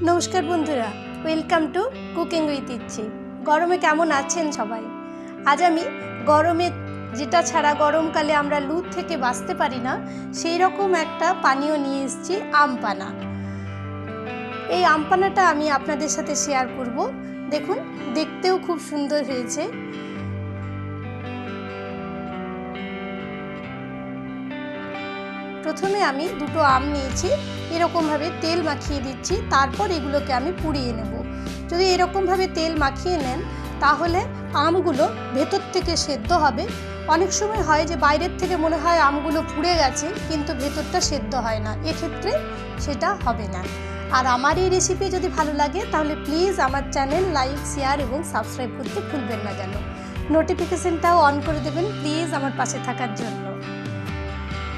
নমস্কার বন্ধুরা, welcome to cooking with ইচ্ছে। গরমে কেমন আছেন সবাই? আজ আমি গরমে যেটা ছাড়া গরমকালে আমরা লু থেকে বাঁচতে পারি না সেই রকম একটা পানীয় নিয়ে এসেছি, আমপানা। এই আমপানাটা আমি আপনাদের সাথে শেয়ার করব। দেখুন, দেখতেও খুব সুন্দর হয়েছে। প্রথমে আমি দুটো আম নিয়েছি, এরকমভাবে তেল মাখিয়ে দিচ্ছি, তারপর এগুলোকে আমি পুড়িয়ে নেব। যদি এরকমভাবে তেল মাখিয়ে নেন তাহলে আমগুলো ভেতর থেকে সেদ্ধ হবে। অনেক সময় হয় যে বাইরের থেকে মনে হয় আমগুলো পুড়ে গেছে, কিন্তু ভেতরটা সেদ্ধ হয় না, এক্ষেত্রে সেটা হবে না। আর আমার এই রেসিপি যদি ভালো লাগে তাহলে প্লিজ আমার চ্যানেল লাইক, শেয়ার এবং সাবস্ক্রাইব করতে ভুলবেন না যেন। নোটিফিকেশনটাও অন করে দেবেন প্লিজ আমার পাশে থাকার জন্য।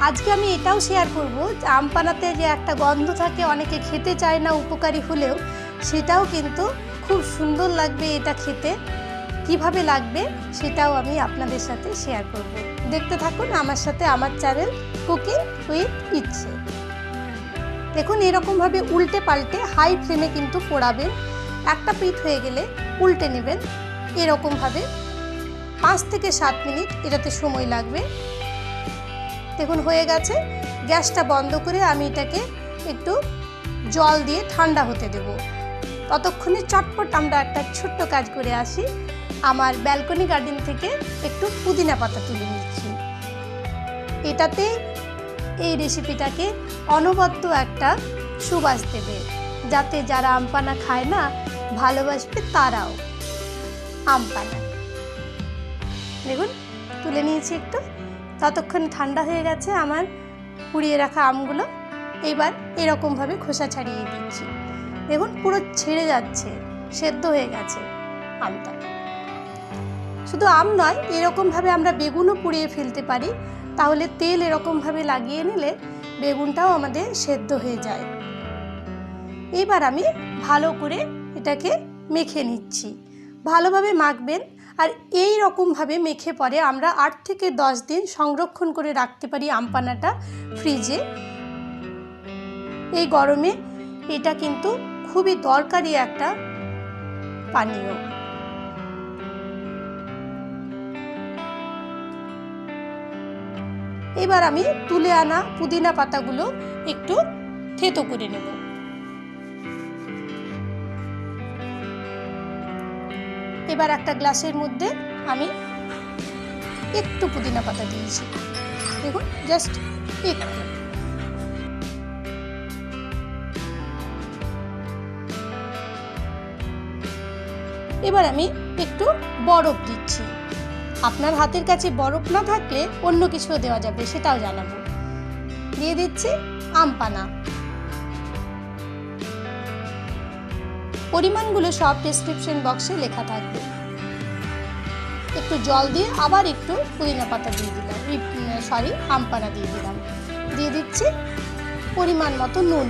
আজকে আমি এটাও শেয়ার করব যে আমপানাতে যে একটা গন্ধ থাকে, অনেকে খেতে চায় না উপকারী হলেও, সেটাও কিন্তু খুব সুন্দর লাগবে এটা খেতে। কিভাবে লাগবে সেটাও আমি আপনাদের সাথে শেয়ার করব। দেখতে থাকুন আমার সাথে আমার চ্যানেল কুকিং উইথ ইচ্ছে। দেখুন, এরকমভাবে উল্টে পাল্টে হাই ফ্লেমে কিন্তু পোড়াবেন। একটা পিঠ হয়ে গেলে উল্টে নেবেন। এরকমভাবে 5 থেকে 7 মিনিট এটাতে সময় লাগবে। দেখুন হয়ে গেছে। গ্যাসটা বন্ধ করে আমি এটাকে একটু জল দিয়ে ঠান্ডা হতে দেব। ততক্ষণে চটপট আমরা একটা ছোট্ট কাজ করে আসি। আমার ব্যালকনি গার্ডেন থেকে একটু পুদিনা পাতা তুলে নিচ্ছি। এটাতে এই রেসিপিটাকে অনবদ্য একটা সুবাস দেবে, যাতে যারা আমপানা খায় না ভালোবাসবে তারাও আমপানা। দেখুন তুলে নিয়েছি একটু। ততক্ষণ ঠান্ডা হয়ে গেছে আমার পুড়িয়ে রাখা আমগুলো। এবার এরকমভাবে খোসা ছাড়িয়ে দিচ্ছি। দেখুন পুরো ছেড়ে যাচ্ছে, সেদ্ধ হয়ে গেছে আমটা। শুধু আম নয়, এরকমভাবে আমরা বেগুনও পুড়িয়ে ফেলতে পারি। তাহলে তেল এরকমভাবে লাগিয়ে নিলে বেগুনটাও আমাদের সেদ্ধ হয়ে যায়। এবার আমি ভালো করে এটাকে মেখে নিচ্ছি। ভালোভাবে মাখবেন। আর এই রকমভাবে মেখে পরে আমরা 8 থেকে 10 দিন সংরক্ষণ করে রাখতে পারি আমপানাটা ফ্রিজে। এই গরমে এটা কিন্তু খুবই দরকারি একটা পানীয়। এবার আমি তুলে আনা পুদিনা পাতাগুলো একটু থেতো করে নেব। এবার একটা গ্লাসের মধ্যে আমি একটু পুদিনা পাতা দিয়েছি। দেখুন জাস্ট একটু। এবার আমি একটু বরফ দিচ্ছি। আপনার হাতের কাছে বরফ না থাকলে অন্য কিছুও দেওয়া যাবে, সেটাও জানাবো। দিয়ে দিচ্ছি আমপানা। পরিমাণগুলো সব ডেসক্রিপশন বক্সে লেখা থাকবে। একটু জল দিয়ে আবার একটু পুদিনা পাতা দিয়ে দিলাম, আমপানা দিয়ে দিলাম। দিয়ে দিচ্ছি পরিমাণ মতো নুন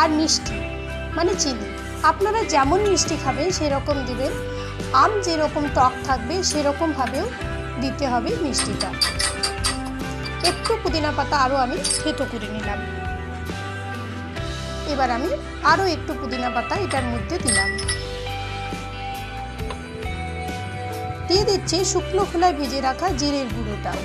আর মিষ্টি, মানে চিনি। আপনারা যেমন মিষ্টি খাবেন সেরকম দিবেন। আম যেরকম টক থাকবে সেরকমভাবেও দিতে হবে মিষ্টিটা। একটু পুদিনা পাতা আরও আমি থেতো করে নিলাম। এবার আমি আরও একটু পুদিনা পাতা এটার মধ্যে দিলাম। দিয়ে দিচ্ছি শুকনো খোলায় ভেজে রাখা জিরের গুঁড়োটাও।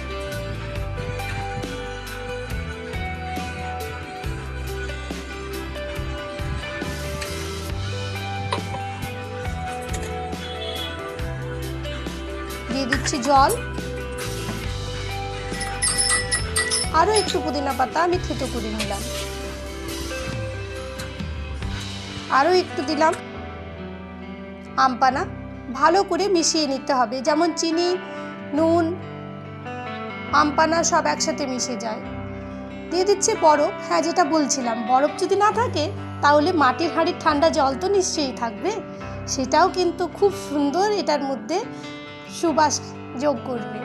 দিয়ে দিচ্ছি জল। আরও একটু পুদিনা পাতা আমি থেতো করে নিলাম। আরও একটু দিলাম আমপানা। ভালো করে মিশিয়ে নিতে হবে, যেমন চিনি, নুন, আমপানা সব একসাথে মিশে যায়। দিয়ে দিচ্ছি বরফ। হ্যাঁ, যেটা বলছিলাম, বরফ যদি না থাকে তাহলে মাটির হাঁড়ির ঠান্ডা জল তো নিশ্চয়ই থাকবে, সেটাও কিন্তু খুব সুন্দর এটার মধ্যে সুবাস যোগ করবে।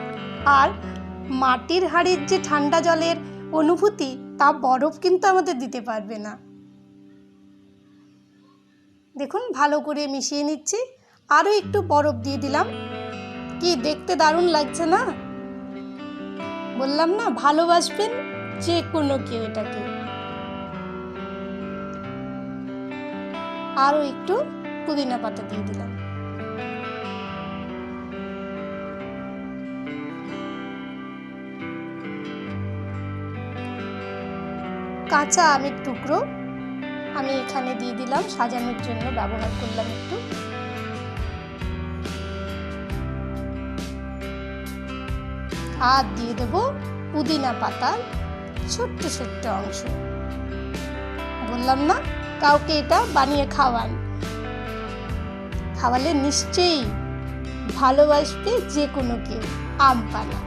আর মাটির হাঁড়ির যে ঠান্ডা জলের অনুভূতি, তা বরফ কিন্তু আমাদের দিতে পারবে না। দেখুন ভালো করে মিশিয়ে নিচ্ছি। আরও একটু বরফ দিয়ে দিলাম। কি দেখতে দারুণ লাগছে না? বললাম না, ভালোবাসবেন যে কোনো কেউ এটাকে। আরও একটু পুদিনা পাতা দিয়ে দিলাম। কাঁচা আমের টুকরো আমি এখানে দিয়ে দিলাম, সাজানোর জন্য ব্যবহার করলাম একটু। আর দিয়ে দেব পুদিনা পাতার ছোট্ট ছোট্ট অংশ। বললাম না, কাউকে এটা বানিয়ে খাওয়ালে নিশ্চয়ই ভালোবাসবে যে কোনো কেউ আম পানা।